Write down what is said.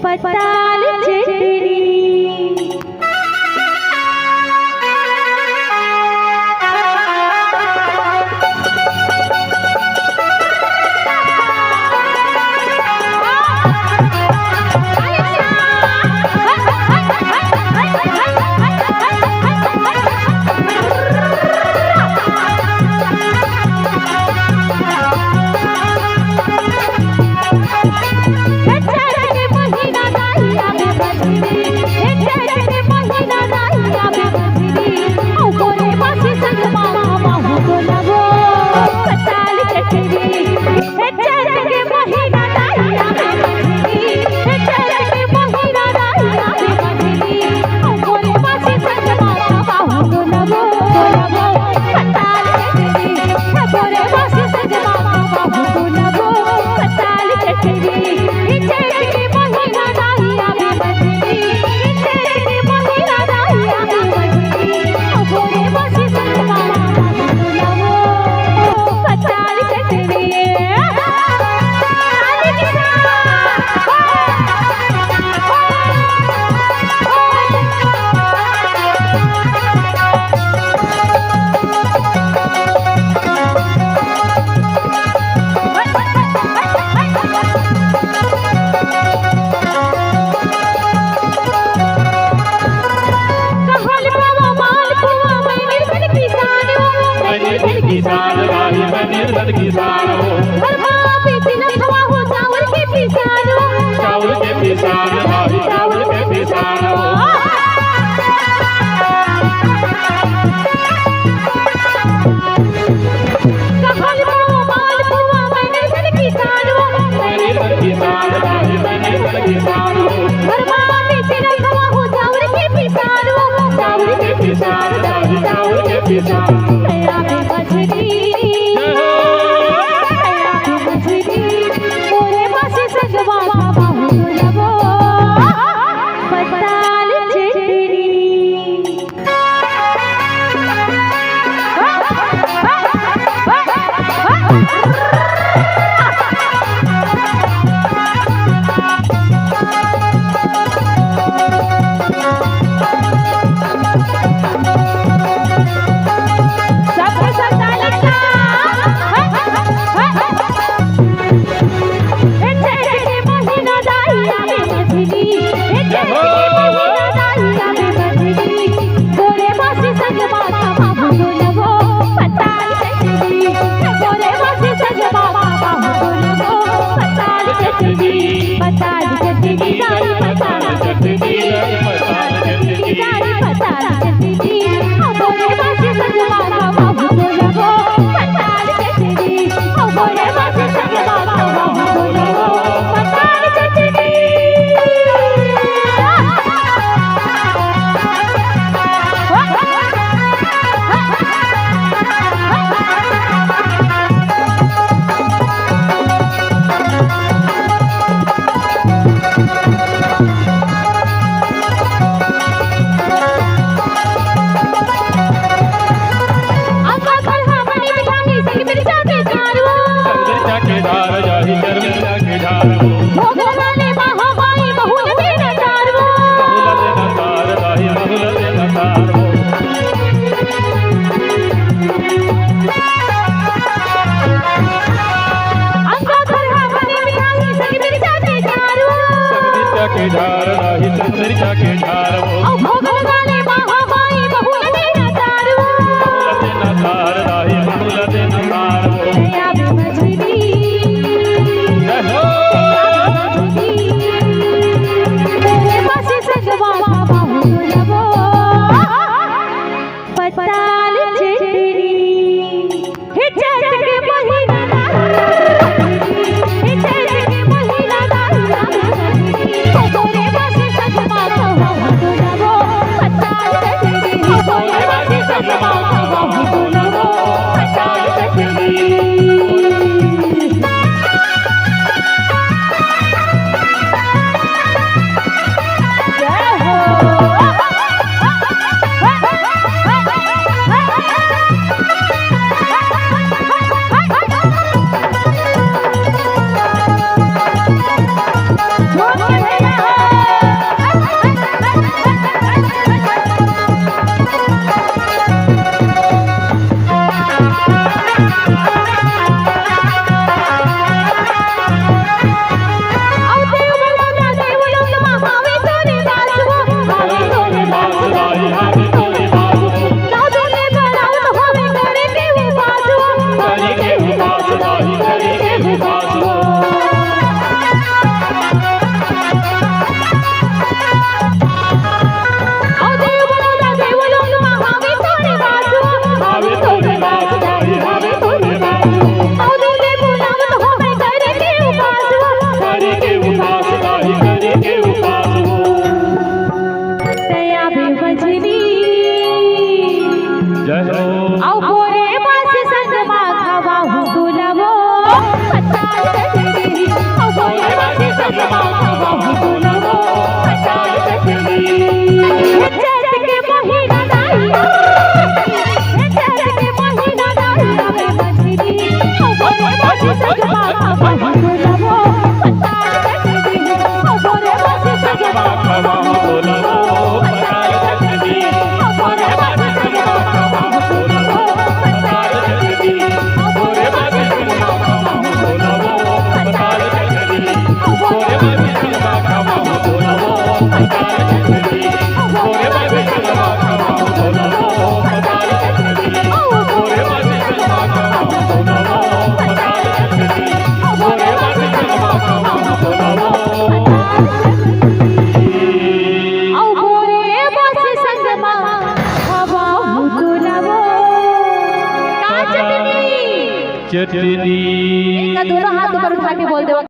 पताल चटनी किसान राही बने किसान हो चावल के पिसान राही चावल के पिसान हो किसान राही बने किसान हो चावल के पिसान राही चावल के पिसान के झार राही चंद्रिका के झार हो भगवाने महामाई बहुल देना तार राही बहुल देना तार हो या मछली हो तेरे पास सजवा बहुल वो पताल चटनी हिचक के महीना What के उपास हो तया बेवजनी जय हो औ गोरे बास संग माघवा हुगुलवो पताल चचरी औ गोरे बास संग माघवा हुगुलवो पताल चचरी चैत के महीना नाहिया चैत के महीना नाहिया में मछली औ गोरे बास संग माघवा हुगुलवो पताल चचरी औ गोरे बास संग माघवा हुगुलवो पताल चचरी औ गोरे बास संग माघवा हुगुलवो पताल चचरी औ गोरे बास संग माघवा हुगुलवो पताल चचरी औ गोरे बास संग माघवा हुगुलवो पताल चचरी औ गोरे बास संग माघवा हुगुलवो पताल चचरी औ गोरे बास संग माघवा हुगुलवो पताल चचरी औ गोरे बास संग माघवा हुगुलवो औ गोरे बास संग माघवा हुगुलवो का चटनी चटनी दोनों हाथ ऊपर उठा के बोल दो।